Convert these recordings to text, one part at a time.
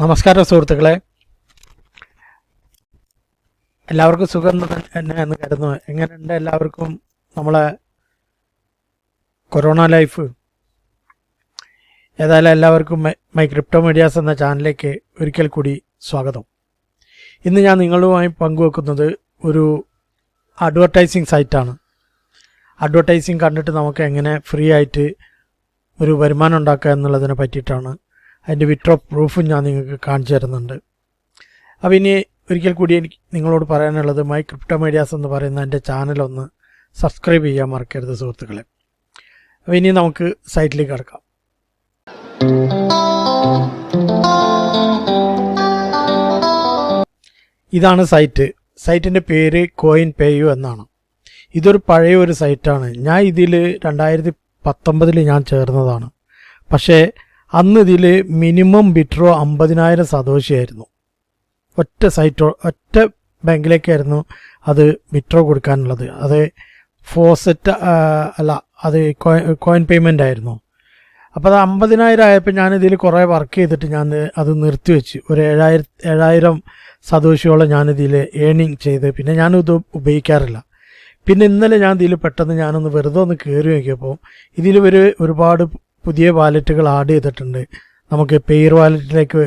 നമസ്കാരം സുഹൃത്തുക്കളെ, എല്ലാവർക്കും സുഖം തന്നെ എന്ന് കരുതുന്നു. എങ്ങനെയുണ്ട് എല്ലാവർക്കും നമ്മളെ കൊറോണ ലൈഫ്? ഏതായാലും എല്ലാവർക്കും മൈക്രിപ്റ്റോമീഡിയാസ് എന്ന ചാനലിലേക്ക് ഒരിക്കൽ കൂടി സ്വാഗതം. ഇന്ന് ഞാൻ നിങ്ങളുമായി പങ്കുവെക്കുന്നത് ഒരു അഡ്വർടൈസിങ് സൈറ്റാണ്. അഡ്വർടൈസിങ് കണ്ടിട്ട് നമുക്ക് എങ്ങനെ ഫ്രീ ആയിട്ട് ഒരു വരുമാനം ഉണ്ടാക്കുക എന്നുള്ളതിനെ പറ്റിയിട്ടാണ്. അതിൻ്റെ വിത്ഡ്രോ പ്രൂഫും ഞാൻ നിങ്ങൾക്ക് കാണിച്ചു തരുന്നുണ്ട്. അപ്പോൾ ഇനി ഒരിക്കൽ കൂടി എനിക്ക് നിങ്ങളോട് പറയാനുള്ളത് mycryptomedias എന്ന് പറയുന്ന എൻ്റെ ചാനലൊന്ന് സബ്സ്ക്രൈബ് ചെയ്യാൻ മറക്കരുത് സുഹൃത്തുക്കളെ. അപ്പോൾ ഇനി നമുക്ക് സൈറ്റിലേക്ക് കിടക്കാം. ഇതാണ് സൈറ്റിൻ്റെ പേര് കോയിൻ പേയു എന്നാണ്. ഇതൊരു പഴയ ഒരു സൈറ്റാണ്. ഞാൻ ഇതിൽ 2019 ഞാൻ ചേർന്നതാണ്. പക്ഷേ അന്ന് ഇതിൽ മിനിമം വിത്ഡ്രോ 50,000 സതോഷിയായിരുന്നു. ഒറ്റ ബാങ്കിലേക്കായിരുന്നു അത് വിത്ഡ്രോ കൊടുക്കാനുള്ളത്. അത് ഫോസെറ്റ് അല്ല, അത് കോയിൻ പേയ്മെൻ്റ് ആയിരുന്നു. അപ്പോൾ അത് 50,000 ആയപ്പോൾ ഞാനിതിൽ കുറേ വർക്ക് ചെയ്തിട്ട് ഞാൻ അത് നിർത്തിവെച്ച് ഒരു 7,000 സതോഷിയോളം ഞാനിതിൽ ഏണിങ് ചെയ്ത് പിന്നെ ഞാനിത് ഉപയോഗിക്കാറില്ല. പിന്നെ ഇന്നലെ ഞാൻ ഇതിൽ പെട്ടെന്ന് ഞാനൊന്ന് വെറുതെ ഒന്ന് കയറി നോക്കിയപ്പോൾ ഇതിൽ ഒരുപാട് പുതിയ വാലറ്റുകൾ ആഡ് ചെയ്തിട്ടുണ്ട്. നമുക്ക് പെയ്യർ വാലറ്റിലേക്ക്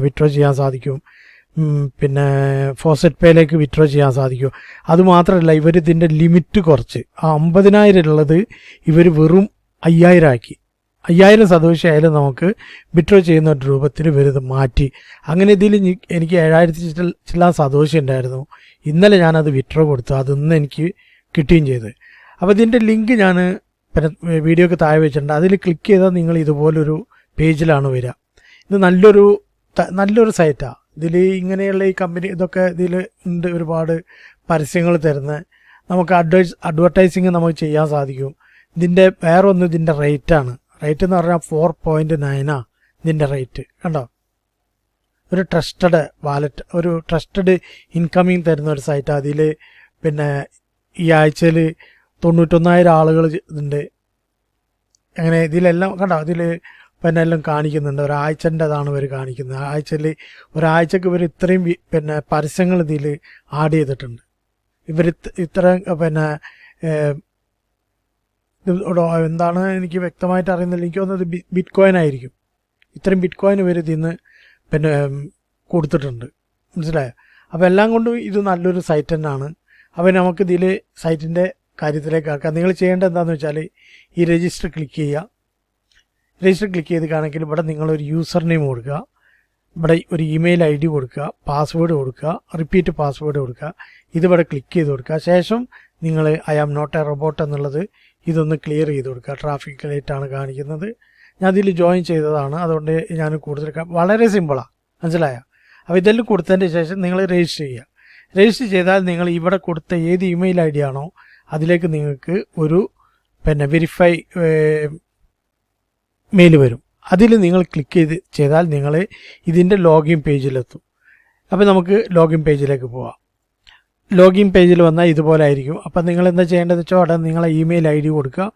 വിത്ഡ്രോ ചെയ്യാൻ സാധിക്കും. പിന്നെ ഫോസെറ്റ് പേയിലേക്ക് വിത്ഡ്രോ ചെയ്യാൻ സാധിക്കും. അതുമാത്രമല്ല, ഇവർ ഇതിൻ്റെ ലിമിറ്റ് കുറച്ച് 50,000 ഉള്ളത് ഇവർ വെറും 5,000 ആക്കി. 5,000 സതോഷി ആയാലും നമുക്ക് വിത്ഡ്രോ ചെയ്യുന്ന രൂപത്തിൽ ഇവരിത് മാറ്റി. അങ്ങനെ ഇതിൽ എനിക്ക് 7,000 ചില്ലാൻ സതോഷി ഉണ്ടായിരുന്നു. ഇന്നലെ ഞാനത് വിത്ഡ്രോ കൊടുത്തു. അതിന്ന് എനിക്ക് കിട്ടുകയും ചെയ്ത്. അപ്പോൾ ഇതിൻ്റെ ലിങ്ക് ഞാൻ പിന്നെ വീഡിയോക്ക് താഴെ വെച്ചിട്ടുണ്ട്. അതിൽ ക്ലിക്ക് ചെയ്താൽ നിങ്ങൾ ഇതുപോലൊരു പേജിലാണ് വരിക. ഇത് നല്ലൊരു സൈറ്റാണ്. ഇതിൽ ഇങ്ങനെയുള്ള ഈ കമ്പനി ഇതൊക്കെ ഇതിൽ ഉണ്ട്. ഒരുപാട് പരസ്യങ്ങൾ തരുന്ന നമുക്ക് അഡ്വർടൈസിങ് നമുക്ക് ചെയ്യാൻ സാധിക്കും. ഇതിൻ്റെ വേറൊന്ന് ഇതിൻ്റെ റേറ്റാണ്. റേറ്റ് എന്ന് പറഞ്ഞാൽ 4.9 ഇതിൻ്റെ റേറ്റ്. കണ്ടോ? ഒരു ട്രസ്റ്റഡ് വാലറ്റ്, ഒരു ട്രസ്റ്റഡ് ഇൻകമിങ് തരുന്ന ഒരു സൈറ്റാണ്. അതിൽ പിന്നെ ഈ ആഴ്ചയിൽ 91,000 ആളുകൾ ഉണ്ട്. അങ്ങനെ ഇതിലെല്ലാം കണ്ടോ, ഇതിൽ പിന്നെ എല്ലാം കാണിക്കുന്നുണ്ട്. ഒരാഴ്ചൻ്റെതാണ് ഇവർ കാണിക്കുന്നത്. ഒരാഴ്ചക്ക് ഇവർ ഇത്രയും പിന്നെ പരസ്യങ്ങൾ ഇതിൽ ആഡ് ചെയ്തിട്ടുണ്ട്. ഇവർ ഇത്രയും പിന്നെ എന്താണ് എനിക്ക് വ്യക്തമായിട്ട് അറിയുന്നില്ല. എനിക്ക് തോന്നുന്നത് ബിറ്റ് കോയിൻ ആയിരിക്കും. ഇത്രയും ബിറ്റ് കോയിൻ ഇവർ ഇതിന്ന് പിന്നെ കൊടുത്തിട്ടുണ്ട്. മനസ്സിലായോ? അപ്പോൾ എല്ലാം കൊണ്ടും ഇത് നല്ലൊരു സൈറ്റ് തന്നെയാണ്. അപ്പോൾ നമുക്ക് ഇതിൽ സൈറ്റിൻ്റെ കാര്യത്തിലേക്ക് ആക്കാം. നിങ്ങൾ ചെയ്യേണ്ടത് എന്താണെന്ന് വെച്ചാൽ ഈ രജിസ്റ്റർ ക്ലിക്ക് ചെയ്യുക. രജിസ്റ്റർ ക്ലിക്ക് ചെയ്ത് കാണെങ്കിൽ ഇവിടെ നിങ്ങളൊരു യൂസർ നെയിം കൊടുക്കുക, ഇവിടെ ഒരു ഇമെയിൽ ID കൊടുക്കുക, പാസ്വേഡ് കൊടുക്കുക, റിപ്പീറ്റ് പാസ്വേഡ് കൊടുക്കുക. ഇതിവിടെ ക്ലിക്ക് ചെയ്ത് കൊടുക്കുക. ശേഷം നിങ്ങൾ I am not a robot എന്നുള്ളത് ഇതൊന്ന് ക്ലിയർ ചെയ്ത് കൊടുക്കുക. ട്രാഫിക് ലൈറ്റാണ് കാണിക്കുന്നത്. ഞാൻ ഇതിൽ ജോയിൻ ചെയ്തതാണ്, അതുകൊണ്ട് ഞാൻ കൂടുതൽ വളരെ സിമ്പിളാണ്. മനസ്സിലായോ? അപ്പോൾ ഇതെല്ലാം കൊടുത്തതിൻ്റെ ശേഷം നിങ്ങൾ രജിസ്റ്റർ ചെയ്യുക. രജിസ്റ്റർ ചെയ്താൽ നിങ്ങൾ ഇവിടെ കൊടുത്ത ഏത് ഇമെയിൽ ID ആണോ അതിലേക്ക് നിങ്ങൾക്ക് ഒരു പിന്നെ വെരിഫൈ മെയിൽ വരും. അതിൽ നിങ്ങൾ ക്ലിക്ക് ചെയ്താൽ നിങ്ങൾ ഇതിൻ്റെ ലോഗിൻ പേജിലെത്തും. അപ്പോൾ നമുക്ക് ലോഗിൻ പേജിലേക്ക് പോവാം. ലോഗിൻ പേജിൽ വന്നാൽ ഇതുപോലെ ആയിരിക്കും. അപ്പോൾ നിങ്ങൾ എന്താ ചെയ്യേണ്ടതെന്ന് വെച്ചാൽ അവിടെ നിങ്ങളെ ഇമെയിൽ ID കൊടുക്കുക.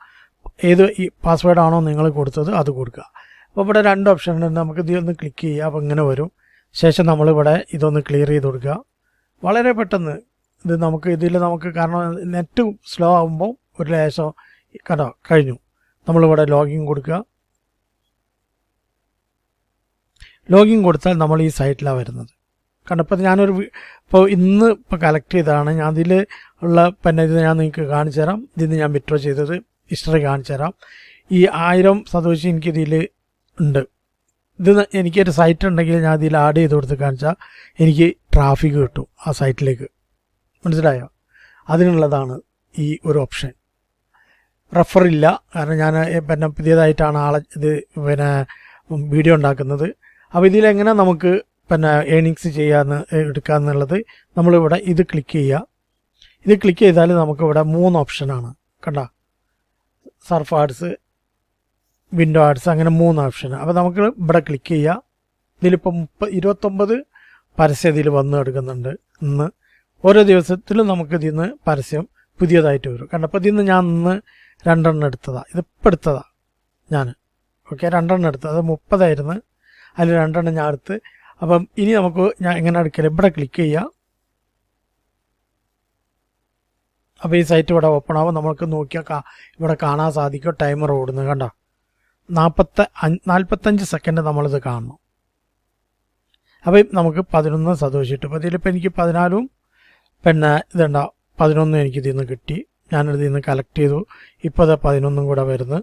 ഏത് പാസ്വേഡാണോ നിങ്ങൾ കൊടുത്തത് അത് കൊടുക്കുക. അപ്പോൾ ഇവിടെ 2 ഓപ്ഷൻ ഉണ്ട്. നമുക്ക് ഇതൊന്ന് ക്ലിക്ക് ചെയ്യുക. അപ്പോൾ ഇങ്ങനെ വരും. ശേഷം നമ്മളിവിടെ ഇതൊന്ന് ക്ലിയർ ചെയ്ത് കൊടുക്കുക. വളരെ പെട്ടെന്ന് ഇത് നമുക്ക് കാരണം നെറ്റ് സ്ലോ ആകുമ്പോൾ ഒരു ലേശം കണ്ടോ കഴിഞ്ഞു. നമ്മളിവിടെ ലോഗിൻ കൊടുക്കുക. ലോഗിൻ കൊടുത്താൽ നമ്മൾ ഈ സൈറ്റിലാണ് വരുന്നത്. കണ്ടപ്പോൾ ഇപ്പോൾ ഇന്ന് കളക്ട് ചെയ്തതാണ്. ഞാൻ ഇതിൽ ഉള്ള പിന്നെ ഇത് ഞാൻ നിങ്ങൾക്ക് കാണിച്ചു തരാം. ഇതിന് ഞാൻ വിത്ഡ്രോ ചെയ്തത് ഹിസ്റ്ററി കാണിച്ചു തരാം. ഈ 1000 സതോഷി എനിക്കിതിൽ ഉണ്ട്. ഇത് എനിക്കൊരു സൈറ്റ് ഉണ്ടെങ്കിൽ ഞാൻ ഇതിൽ ആഡ് ചെയ്ത് കൊടുത്ത് കാണിച്ചാൽ എനിക്ക് ട്രാഫിക് കിട്ടും ആ സൈറ്റിലേക്ക്. മനസ്സിലായോ? അതിനുള്ളതാണ് ഈ ഒരു ഓപ്ഷൻ. റെഫറില്ല, കാരണം ഞാൻ പിന്നെ പുതിയതായിട്ടാണ് ഇത് പിന്നെ വീഡിയോ ഉണ്ടാക്കുന്നത്. അപ്പോൾ ഇതിലെങ്ങനെ നമുക്ക് പിന്നെ ഏണിങ്സ് എടുക്കാമെന്നുള്ളത് നമ്മളിവിടെ ഇത് ക്ലിക്ക് ചെയ്യുക. ഇത് ക്ലിക്ക് ചെയ്താൽ നമുക്കിവിടെ 3 ഓപ്ഷനാണ്. കണ്ട, സർഫ് ആഡ്സ്, വിൻഡോ ആഡ്സ്, അങ്ങനെ 3 ഓപ്ഷൻ. അപ്പോൾ നമുക്ക് ഇവിടെ ക്ലിക്ക് ചെയ്യുക. ഇതിലിപ്പോൾ 29 പരസ്യം ഇതിൽ വന്ന് എടുക്കുന്നുണ്ട്. ഇന്ന് ഓരോ ദിവസത്തിലും നമുക്ക് ഇതിന്ന് പരസ്യം പുതിയതായിട്ട് വരും. കണ്ടപ്പോൾ ഇതിന്ന് ഞാൻ ഇന്ന് 2 എണ്ണം എടുത്തതാണ്. ഇതിപ്പോൾ എടുത്തതാണ് ഞാൻ. ഓക്കെ, 2 എണ്ണം എടുത്തത്. അത് 30 ആയിരുന്നു. അതിൽ 2 ഞാൻ എടുത്ത്. അപ്പം ഇനി നമുക്ക് ഞാൻ എങ്ങനെ എടുക്കില്ല, ഇവിടെ ക്ലിക്ക് ചെയ്യുക. അപ്പോൾ ഈ സൈറ്റ് ഇവിടെ ഓപ്പൺ ആവും. നമുക്ക് നോക്കിയാൽ ഇവിടെ കാണാൻ സാധിക്കും ടൈമർ ഓടുന്നത്. കണ്ടോ, 45 സെക്കൻഡ് നമ്മളിത് കാണണം. അപ്പോൾ നമുക്ക് 11 സന്തോഷിട്ടു. അപ്പോൾ ഇതിലിപ്പോൾ എനിക്ക് 14 പിന്നെ ഇതുണ്ടോ 11 എനിക്ക് ഇതിൽ നിന്ന് കിട്ടി. ഞാനിത് നിന്ന് കളക്ട് ചെയ്തു. ഇപ്പോൾ അത് 11 കൂടെ വരുന്നു.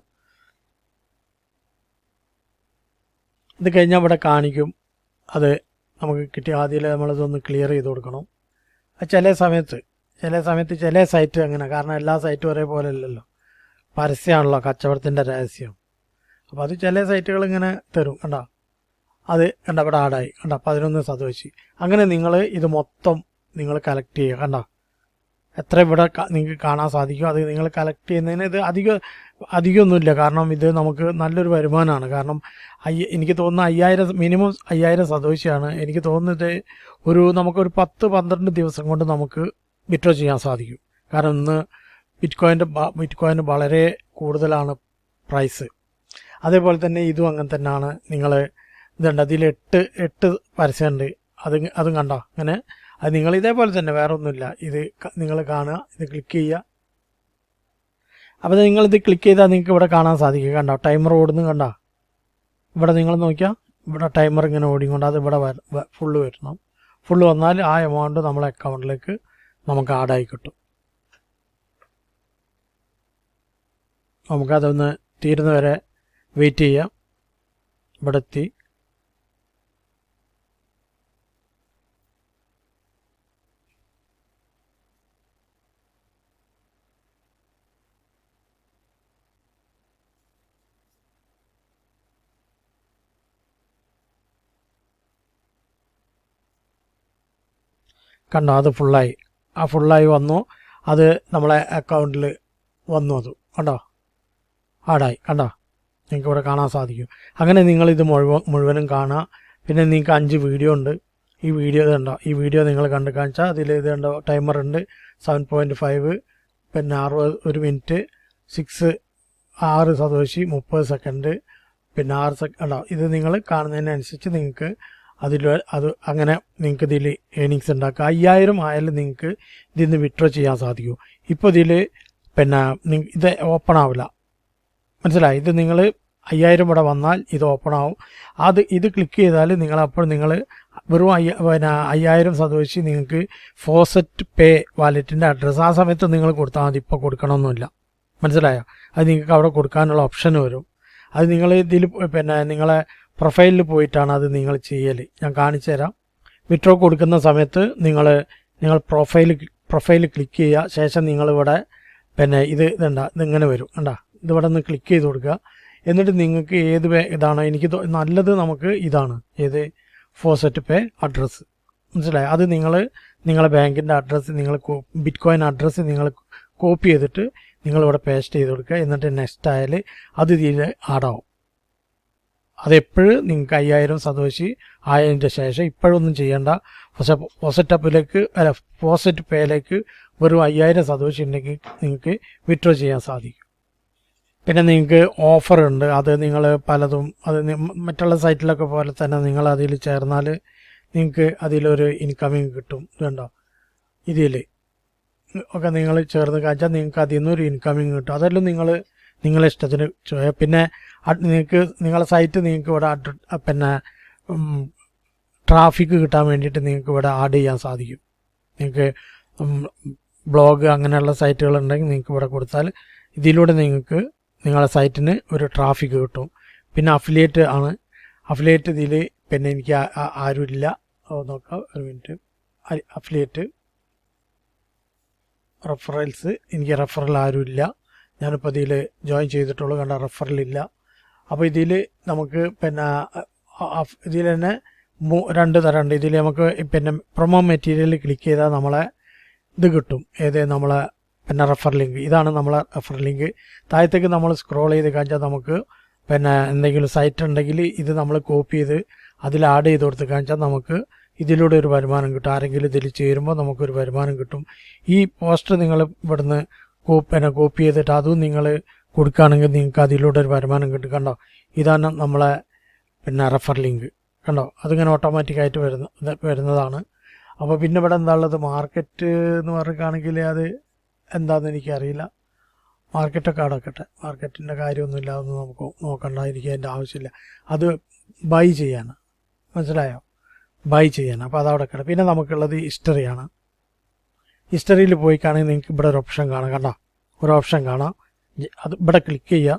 ഇത് കഴിഞ്ഞാൽ ഇവിടെ കാണിക്കും അത് നമുക്ക് കിട്ടി. ആദ്യം നമ്മളിതൊന്ന് ക്ലിയർ ചെയ്ത് കൊടുക്കണം. ചില സമയത്ത് ചില സൈറ്റ് അങ്ങനെ, കാരണം എല്ലാ സൈറ്റും ഒരേപോലെ അല്ലല്ലോ, പരസ്യമാണല്ലോ കച്ചവടത്തിൻ്റെ രഹസ്യം. അപ്പോൾ അത് ചില സൈറ്റുകൾ ഇങ്ങനെ തരും. കണ്ടോ, അത് കണ്ട ഇവിടെ ആഡായി. കണ്ടോ 11 സന്തോഷി. അങ്ങനെ നിങ്ങൾ ഇത് മൊത്തം നിങ്ങൾ കളക്ട് ചെയ്യുക. കണ്ടോ എത്ര ഇവിടെ നിങ്ങൾക്ക് കാണാൻ സാധിക്കും. അത് നിങ്ങൾ കളക്ട് ചെയ്യുന്നതിന് ഇത് അധികമൊന്നുമില്ല, കാരണം ഇത് നമുക്ക് നല്ലൊരു വരുമാനമാണ്. കാരണം എനിക്ക് തോന്നുന്ന 5000 മിനിമം 5000 സന്തോഷിയാണ്. എനിക്ക് തോന്നുന്നത് നമുക്കൊരു 10-12 ദിവസം കൊണ്ട് നമുക്ക് വിഡ്രോ ചെയ്യാൻ സാധിക്കും. കാരണം ഇന്ന് ബിറ്റ്കോയിന് വളരെ കൂടുതലാണ് പ്രൈസ്. അതേപോലെ തന്നെ ഇതും അങ്ങനെ തന്നെയാണ്. നിങ്ങൾ ഇതുണ്ട്, അതിൽ 8 പരസ്യമുണ്ട്. അതും കണ്ടോ അങ്ങനെ. അത് നിങ്ങൾ ഇതേപോലെ തന്നെ, വേറെ ഒന്നുമില്ല. ഇത് നിങ്ങൾ കാണുക, ഇത് ക്ലിക്ക് ചെയ്യുക. അപ്പോൾ നിങ്ങളിത് ക്ലിക്ക് ചെയ്താൽ നിങ്ങൾക്ക് ഇവിടെ കാണാൻ സാധിക്കും. കണ്ടോ ടൈമർ ഓടുന്നു. കണ്ടോ ഇവിടെ നിങ്ങൾ നോക്കിയാൽ ഇവിടെ ടൈമർ ഇങ്ങനെ ഓടിക്കൊണ്ട് അത് ഇവിടെ ഫുള്ള് വരണം. ഫുള്ള് വന്നാൽ ആ എമൗണ്ട് നമ്മളെ അക്കൗണ്ടിലേക്ക് നമുക്ക് ആഡായി കിട്ടും. നമുക്കതൊന്ന് തീരുന്നവരെ വെയിറ്റ് ചെയ്യാം. ഇവിടെ എത്തി. കണ്ടോ അത് ഫുള്ളായി. ആ ഫുള്ളായി വന്നു. അത് നമ്മളെ അക്കൗണ്ടിൽ വന്നു. അത് കണ്ടോ ആഡായി. കണ്ടോ നിങ്ങൾക്ക് ഇവിടെ കാണാൻ സാധിക്കും. അങ്ങനെ നിങ്ങളിത് മുഴുവനും കാണുക. പിന്നെ നിങ്ങൾക്ക് 5 വീഡിയോ ഉണ്ട്. ഈ വീഡിയോ ഇതുണ്ടോ, ഈ വീഡിയോ നിങ്ങൾ കണ്ടു കാണിച്ചാൽ അതിൽ ഇതുണ്ടോ ടൈമർ ഉണ്ട് 7.5, പിന്നെ 1 മിനിറ്റ് 6 സന്തോഷി 30 സെക്കൻഡ്, പിന്നെ 6 സെക്കൻഡ് ഉണ്ടോ. ഇത് നിങ്ങൾ കാണുന്നതിനനുസരിച്ച് നിങ്ങൾക്ക് അത് അങ്ങനെ നിങ്ങൾക്ക് ഇതിൽ ഏണിങ്സ് ഉണ്ടാക്കുക. 5000 ആയാലും നിങ്ങൾക്ക് ഇതിൽ നിന്ന് വിഡ്രോ ചെയ്യാൻ സാധിക്കും. ഇപ്പോൾ ഇതിൽ പിന്നെ ഇത് ഓപ്പൺ ആവില്ല, മനസ്സിലായി. ഇത് നിങ്ങൾ 5000 ഇവിടെ വന്നാൽ ഇത് ഓപ്പൺ ആവും. ഇത് ക്ലിക്ക് ചെയ്താൽ നിങ്ങൾ വെറും 5000 സന്തോഷിച്ച് നിങ്ങൾക്ക് ഫോസെറ്റ് പേ വാലറ്റിൻ്റെ അഡ്രസ്സ് ആ സമയത്ത് നിങ്ങൾ കൊടുത്താൽ മതി. ഇപ്പോൾ കൊടുക്കണമെന്നില്ല, മനസ്സിലായോ. അത് നിങ്ങൾക്ക് അവിടെ കൊടുക്കാനുള്ള ഓപ്ഷൻ വരും. അത് നിങ്ങൾ ഇതിൽ പിന്നെ നിങ്ങളെ പ്രൊഫൈലിൽ പോയിട്ടാണ് അത് നിങ്ങൾ ചെയ്യൽ. ഞാൻ കാണിച്ചു തരാം. വിഡ്രോ കൊടുക്കുന്ന സമയത്ത് നിങ്ങൾ പ്രൊഫൈൽ ക്ലിക്ക് ചെയ്യുക. ശേഷം നിങ്ങളിവിടെ പിന്നെ ഇതിങ്ങനെ വരും. കണ്ടാ ഇതിവിടെ നിന്ന് ക്ലിക്ക് ചെയ്ത് കൊടുക്കുക. എന്നിട്ട് നിങ്ങൾക്ക് ഏത് ഇതാണോ എനിക്ക് നല്ലത്, നമുക്ക് ഇതാണ് ഏത് ഫോസെറ്റ് പേ അഡ്രസ്സ്, മനസ്സിലായി. അത് നിങ്ങളെ ബാങ്കിൻ്റെ അഡ്രസ്സ്, ബിറ്റ്കോയിൻ അഡ്രസ്സ് നിങ്ങൾ കോപ്പി ചെയ്തിട്ട് നിങ്ങളിവിടെ പേസ്റ്റ് ചെയ്ത് കൊടുക്കുക. എന്നിട്ട് നെക്സ്റ്റ് ആയാൽ അത് ഇതിൽ ആഡാവും. അതെപ്പോഴും നിങ്ങൾക്ക് 5000 സന്തോഷി ആയതിൻ്റെ ശേഷം ഇപ്പോഴൊന്നും ചെയ്യേണ്ട. ഫോസെറ്റ് പേയിലേക്ക് വെറും 5000 സന്തോഷി ഉണ്ടെങ്കിൽ നിങ്ങൾക്ക് വിഡ്രോ ചെയ്യാൻ സാധിക്കും. പിന്നെ നിങ്ങൾക്ക് ഓഫറുണ്ട്. അത് നിങ്ങൾ പലതും അത് മറ്റുള്ള സൈറ്റിലൊക്കെ പോലെ തന്നെ നിങ്ങൾ അതിൽ ചേർന്നാൽ നിങ്ങൾക്ക് അതിലൊരു ഇൻകമിങ് കിട്ടും. ഇതുണ്ടോ ഇതിൽ ഒക്കെ നിങ്ങൾ ചേർന്ന് കാണിച്ചാൽ നിങ്ങൾക്ക് അതിൽ നിന്നൊരു ഇൻകമിങ് കിട്ടും. അതെല്ലാം നിങ്ങളെ ഇഷ്ടത്തിന്. പിന്നെ നിങ്ങളെ സൈറ്റ് നിങ്ങൾക്ക് ഇവിടെ പിന്നെ ട്രാഫിക് കിട്ടാൻ വേണ്ടിയിട്ട് നിങ്ങൾക്ക് ഇവിടെ ആഡ് ചെയ്യാൻ സാധിക്കും. നിങ്ങൾക്ക് ബ്ലോഗ് അങ്ങനെയുള്ള സൈറ്റുകളുണ്ടെങ്കിൽ നിങ്ങൾക്ക് ഇവിടെ കൊടുത്താൽ ഇതിലൂടെ നിങ്ങൾക്ക് നിങ്ങളുടെ സൈറ്റിന് ഒരു ട്രാഫിക് കിട്ടും. പിന്നെ അഫിലിയേറ്റ് ഇതിൽ പിന്നെ എനിക്ക് ആരുമില്ല. നോക്കാം, ഒരു മിനിറ്റ്. അഫിലിയേറ്റ് റെഫറൽസ്, എനിക്ക് റെഫറൽ ആരുമില്ല. ഞാനിപ്പോൾ ഇതിൽ ജോയിൻ ചെയ്തിട്ടുള്ളൂ. കണ്ട റെഫറലില്ല. അപ്പോൾ ഇതിൽ നമുക്ക് പിന്നെ ഇതിൽ തന്നെ 2 തരമുണ്ട്. ഇതിൽ നമുക്ക് പിന്നെ പ്രൊമോ മെറ്റീരിയൽ ക്ലിക്ക് ചെയ്താൽ നമ്മളെ ഇത് കിട്ടും. നമ്മളെ പിന്നെ റെഫർ ലിങ്ക്. ഇതാണ് നമ്മളെ റെഫർ ലിങ്ക്. താഴത്തേക്ക് നമ്മൾ സ്ക്രോൾ ചെയ്ത് കാണിച്ചാൽ നമുക്ക് പിന്നെ എന്തെങ്കിലും സൈറ്റ് ഉണ്ടെങ്കിൽ ഇത് നമ്മൾ കോപ്പി ചെയ്ത് അതിൽ ആഡ് ചെയ്ത് കൊടുത്ത് കാണിച്ചാൽ നമുക്ക് ഇതിലൂടെ ഒരു വരുമാനം കിട്ടും. ആരെങ്കിലും ഇതിൽ ചേരുമ്പോൾ നമുക്കൊരു വരുമാനം കിട്ടും. ഈ പോസ്റ്റർ നിങ്ങൾ ഇവിടുന്ന് കോപ്പി ചെയ്തിട്ട് അതും നിങ്ങൾ കൊടുക്കുകയാണെങ്കിൽ നിങ്ങൾക്ക് അതിലൂടെ ഒരു വരുമാനം കിട്ടും. കണ്ടോ ഇതാണ് നമ്മളെ പിന്നെ റെഫർ ലിങ്ക്. കണ്ടോ, അതിങ്ങനെ ഓട്ടോമാറ്റിക്കായിട്ട് വരുന്നതാണ്. അപ്പോൾ പിന്നെ ഇവിടെ എന്താ ഉള്ളത്, മാർക്കറ്റ് എന്ന് പറയുകയാണെങ്കിൽ അത് എന്താണെന്ന് എനിക്കറിയില്ല. മാർക്കറ്റൊക്കെ അടക്കട്ടെ, മാർക്കറ്റിൻ്റെ കാര്യമൊന്നുമില്ല, അതൊന്നും നമുക്ക് നോക്കണ്ട, എനിക്ക് അതിൻ്റെ ആവശ്യമില്ല. അത് ബൈ ചെയ്യാണ്, മനസ്സിലായോ, ബൈ ചെയ്യാൻ. അപ്പോൾ അതവിടെ കിടക്കും. പിന്നെ നമുക്കുള്ളത് ഹിസ്റ്ററിയാണ്. ഹിസ്റ്ററിയിൽ പോയി കാണുമെങ്കിൽ നിങ്ങൾക്ക് ഇവിടെ ഒരു ഓപ്ഷൻ കാണാം, കണ്ടോ, ഒരു ഓപ്ഷൻ കാണാം. അത് ഇവിടെ ക്ലിക്ക് ചെയ്യുക.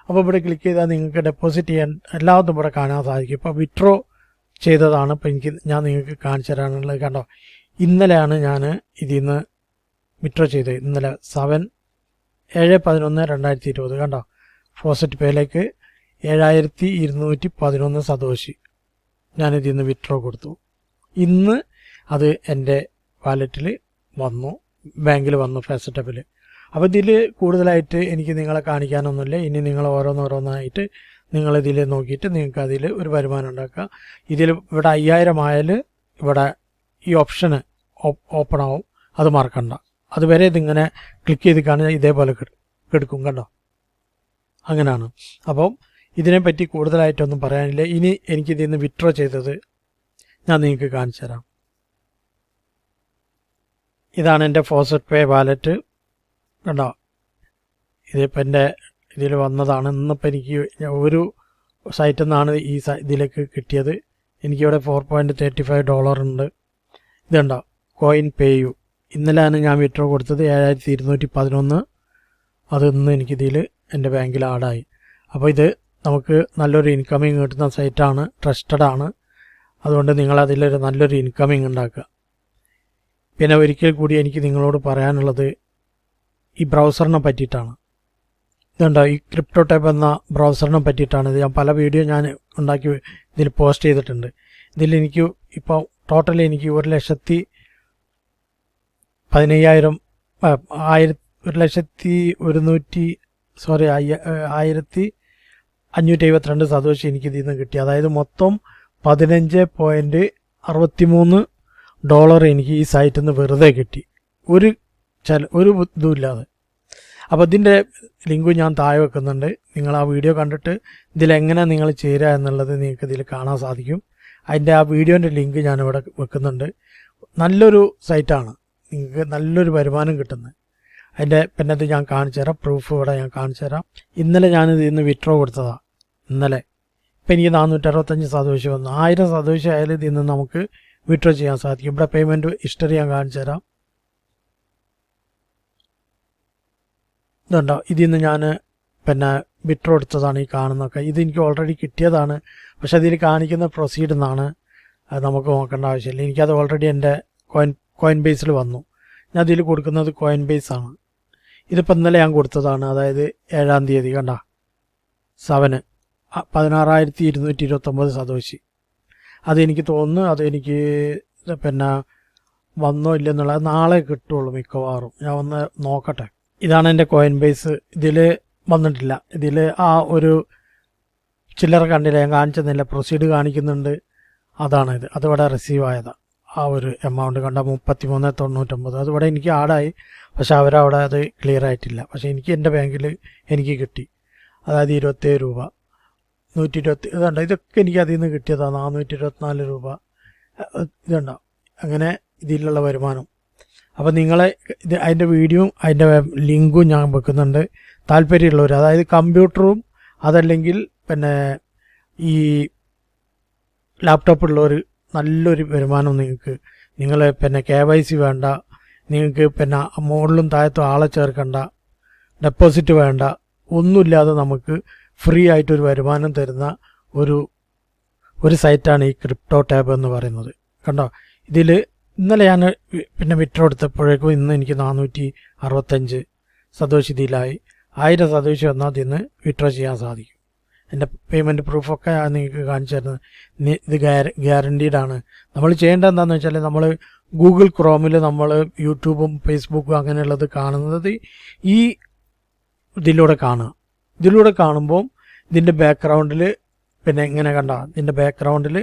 അപ്പോൾ ഇവിടെ ക്ലിക്ക് ചെയ്താൽ നിങ്ങൾക്ക് ഡെപ്പോസിറ്റ് ചെയ്യാൻ എല്ലാതും ഇവിടെ കാണാൻ സാധിക്കും. ഇപ്പോൾ വിഡ്രോ ചെയ്തതാണ് ഇപ്പോൾ ഞാൻ നിങ്ങൾക്ക് കാണിച്ചു തരാനുള്ളത്. കണ്ടോ, ഇന്നലെയാണ് ഞാൻ ഇതിൽ നിന്ന് വിഡ്രോ ചെയ്തത്. ഇന്നലെ 7/11/2020. കണ്ടോ, ഫോസറ്റ് പേയിലേക്ക് 7211 സതോഷി ഞാനിതിൽ നിന്ന് വിഡ്രോ കൊടുത്തു. ഇന്ന് അത് എൻ്റെ വാലറ്റിൽ വന്നു, ബാങ്കിൽ വന്നു, ഫാസറ്റപ്പിൽ. അപ്പോൾ ഇതിൽ കൂടുതലായിട്ട് എനിക്ക് നിങ്ങളെ കാണിക്കാനൊന്നുമില്ല. ഇനി നിങ്ങൾ ഓരോന്നോരോന്നായിട്ട് നിങ്ങളിതിൽ നോക്കിയിട്ട് നിങ്ങൾക്ക് അതിൽ ഒരു വരുമാനം ഉണ്ടാക്കുക. ഇതിൽ ഇവിടെ 5000 ആയാൽ ഇവിടെ ഈ ഓപ്ഷന് ഓപ്പൺ ആവും, അത് മറക്കണ്ട. അതുവരെ ഇതിങ്ങനെ ക്ലിക്ക് ചെയ്ത് കാണുക, ഇതേപോലെ കിടക്കും, കണ്ടോ, അങ്ങനെയാണ്. അപ്പം ഇതിനെപ്പറ്റി കൂടുതലായിട്ടൊന്നും പറയാനില്ല. ഇനി എനിക്കിതിൽ നിന്ന് വിഡ്രോ ചെയ്തത് ഞാൻ നിങ്ങൾക്ക് കാണിച്ചു തരാം. ഇതാണ് എൻ്റെ ഫോസറ്റ് പേ വാലറ്റ്, കണ്ടോ, ഇതിപ്പോൾ എൻ്റെ ഇതിൽ വന്നതാണ്. ഇന്നിപ്പോൾ എനിക്ക് ഒരു സൈറ്റിൽ നിന്നാണ് ഇതിലേക്ക് കിട്ടിയത്. എനിക്കിവിടെ $4.35 ഉണ്ട്. ഇതുണ്ടോ, കോയിൻ പേയു. ഇന്നലെയാണ് ഞാൻ വിഡ്രോ കൊടുത്തത് 7211. അത് ഇന്ന് എനിക്കിതിൽ എൻ്റെ ബാങ്കിൽ ആഡായി. അപ്പോൾ ഇത് നമുക്ക് നല്ലൊരു ഇൻകമിങ് കിട്ടുന്ന സൈറ്റാണ്, ട്രസ്റ്റഡ് ആണ്. അതുകൊണ്ട് നിങ്ങളതിലൊരു നല്ലൊരു ഇൻകമിങ് ഉണ്ടാക്കുക. പിന്നെ ഒരിക്കൽ കൂടി എനിക്ക് നിങ്ങളോട് പറയാനുള്ളത് ഈ ബ്രൗസറിനെ പറ്റിയിട്ടാണ്. ഇതുണ്ടോ, ഈ ക്രിപ്റ്റോ ടാബ് എന്ന ബ്രൗസറിനെ പറ്റിയിട്ടാണ്. ഇത് ഞാൻ പല വീഡിയോ ഞാൻ ഉണ്ടാക്കി ഇതിൽ പോസ്റ്റ് ചെയ്തിട്ടുണ്ട്. ഇതിൽ എനിക്ക് ഇപ്പോൾ ടോട്ടലി എനിക്ക് 1,572 സതോഷി എനിക്ക് ഇതിൽ നിന്ന് കിട്ടി. അതായത് മൊത്തം $15.63 എനിക്ക് ഈ സൈറ്റിൽ നിന്ന് വെറുതെ കിട്ടി, ഒരു ഇതുമില്ലാതെ. അപ്പോൾ ഇതിൻ്റെ ലിങ്ക് ഞാൻ താഴെ വെക്കുന്നുണ്ട്. നിങ്ങൾ ആ വീഡിയോ കണ്ടിട്ട് ഇതിലെങ്ങനെ നിങ്ങൾ ചേരുക എന്നുള്ളത് നിങ്ങൾക്ക് ഇതിൽ കാണാൻ സാധിക്കും. അതിൻ്റെ ആ വീഡിയോൻ്റെ ലിങ്ക് ഞാനിവിടെ വെക്കുന്നുണ്ട്. നല്ലൊരു സൈറ്റാണ്, നിങ്ങൾക്ക് നല്ലൊരു വരുമാനം കിട്ടുന്നത്. അതിൻ്റെ പിന്നെ ഇത് ഞാൻ കാണിച്ചു തരാം, പ്രൂഫ് ഇവിടെ ഞാൻ കാണിച്ചു തരാം. ഇന്നലെ ഞാനിത് ഇന്ന് വിഡ്രോ കൊടുത്തതാണ്, ഇന്നലെ. ഇപ്പം എനിക്ക് 465 സതോഷി വന്നു. 1000 സതോഷി ആയാലും ഇതിൽ നിന്ന് നമുക്ക് വിഡ്രോ ചെയ്യാൻ സാധിക്കും. ഇവിടെ പേയ്മെൻറ്റ് ഹിസ്റ്ററി ഞാൻ കാണിച്ചു തരാം. ഇതുണ്ടോ, ഇതിൽ നിന്ന് ഞാൻ പിന്നെ വിഡ്രോ എടുത്തതാണ് ഈ കാണുന്നതൊക്കെ. ഇത് എനിക്ക് ഓൾറെഡി കിട്ടിയതാണ്, പക്ഷെ അതിൽ കാണിക്കുന്ന പ്രൊസീഡ് എന്നാണ്. അത് നമുക്ക് നോക്കേണ്ട ആവശ്യമില്ല. എനിക്കത് ഓൾറെഡി എൻ്റെ കോയിൻ ബേസിൽ വന്നു. ഞാൻ അതിൽ കൊടുക്കുന്നത് കോയിൻ ബേസ് ആണ്. ഇതിപ്പോൾ ഇന്നലെ ഞാൻ കൊടുത്തതാണ്, അതായത് 7-ാം തീയതി. കണ്ട 16,229 സതോഷി. അതെനിക്ക് തോന്നുന്നു അതെനിക്ക് പിന്നെ വന്നോ ഇല്ലെന്നുള്ളത് നാളെ കിട്ടുള്ളൂ മിക്കവാറും. ഞാൻ ഒന്ന് നോക്കട്ടെ. ഇതാണ് എൻ്റെ കോയിൻ ബേസ്. ഇതിൽ വന്നിട്ടില്ല. ഇതിൽ ആ ഒരു ചില്ലറ കണ്ടില്ല, ഞാൻ കാണിച്ചെന്നില്ല, പ്രൊസീഡ് കാണിക്കുന്നുണ്ട്. അതാണിത്, അതിവിടെ റിസീവ് ആയതാണ്. ആ ഒരു എമൗണ്ട് കണ്ട 33.99 അതിവിടെ എനിക്ക് ആഡായി, പക്ഷെ അവരവിടെ അത് ക്ലിയർ ആയിട്ടില്ല. പക്ഷെ എനിക്ക് എൻ്റെ ബാങ്കിൽ എനിക്ക് കിട്ടി, അതായത് 27 രൂപ 120. ഇതുണ്ടോ, ഇതൊക്കെ എനിക്ക് അതിൽ നിന്ന് കിട്ടിയതാണ്. 424 രൂപ ഇതുണ്ടോ. അങ്ങനെ ഇതിലുള്ള വരുമാനം. അപ്പോൾ നിങ്ങളെ ഇത് അതിൻ്റെ വീഡിയോയും അതിൻ്റെ ലിങ്കും ഞാൻ വെക്കുന്നുണ്ട്. താല്പര്യമുള്ളവർ, അതായത് കമ്പ്യൂട്ടറും അതല്ലെങ്കിൽ പിന്നെ ഈ ലാപ്ടോപ്പുള്ളവർ, നല്ലൊരു വരുമാനം നിങ്ങൾക്ക്. നിങ്ങൾ പിന്നെ KYC വേണ്ട, നിങ്ങൾക്ക് പിന്നെ മുകളിലും താഴത്തും ആളെ ചേർക്കണ്ട, ഡെപ്പോസിറ്റ് വേണ്ട, ഒന്നുമില്ലാതെ നമുക്ക് ഫ്രീ ആയിട്ടൊരു വരുമാനം തരുന്ന ഒരു സൈറ്റാണ് ഈ ക്രിപ്റ്റോ ടാബ് എന്ന് പറയുന്നത്. കണ്ടോ, ഇതിൽ ഇന്നലെ ഞാൻ പിന്നെ വിഡ്രോ എടുത്തപ്പോഴേക്കും ഇന്ന് എനിക്ക് 465 സതോഷി ഇതിലായി. 1000 സതോഷി വന്നാൽ അതിൽ നിന്ന് വിഡ്രോ ചെയ്യാൻ സാധിക്കും. എൻ്റെ പേയ്മെൻറ്റ് പ്രൂഫൊക്കെ ഞാൻ നിങ്ങൾക്ക് കാണിച്ചു തരുന്നത്. ഇത് ഗ്യാരണ്ടീഡാണ്. നമ്മൾ ചെയ്യേണ്ടത് എന്താണെന്ന് വെച്ചാൽ, നമ്മൾ ഗൂഗിൾ ക്രോമിൽ നമ്മൾ യൂട്യൂബും ഫേസ്ബുക്കും അങ്ങനെയുള്ളത് കാണുന്നത് ഈ ഇതിലൂടെ കാണുക. ഇതിലൂടെ കാണുമ്പോൾ ഇതിൻ്റെ ബാക്ക്ഗ്രൗണ്ടിൽ പിന്നെ ഇങ്ങനെ കണ്ട, ഇതിൻ്റെ ബാക്ക്ഗ്രൗണ്ടിൽ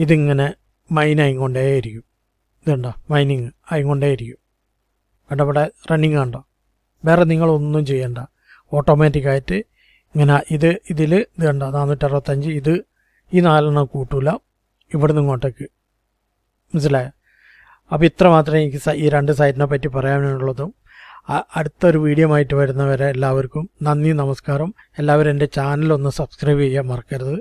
ഇതിങ്ങനെ മൈൻ ആയിക്കൊണ്ടേയിരിക്കും. ഇതുണ്ടോ, മൈനിങ് ആയിക്കൊണ്ടേയിരിക്കും. കണ്ടോ, ഇവിടെ റണ്ണിങ് കണ്ടോ. വേറെ നിങ്ങളൊന്നും ചെയ്യണ്ട, ഓട്ടോമാറ്റിക്കായിട്ട് ഇങ്ങനെ ഇതിൽ ഇത് കണ്ടോ 465. ഇത് ഈ 4 കൂട്ടൂല ഇവിടുന്ന് ഇങ്ങോട്ടേക്ക്. മനസ്സിലായോ? അപ്പോൾ ഇത്ര മാത്രമേ എനിക്ക് ഈ 2 സൈറ്റിനെ പറ്റി പറയാനുള്ളതും. അടുത്തൊരു വീഡിയോ ആയിട്ട് വരുന്നവരെ എല്ലാവർക്കും നന്ദി, നമസ്കാരം. എല്ലാവരും എൻ്റെ ചാനൽ ഒന്ന് സബ്സ്ക്രൈബ് ചെയ്യാൻ മറക്കരുത്.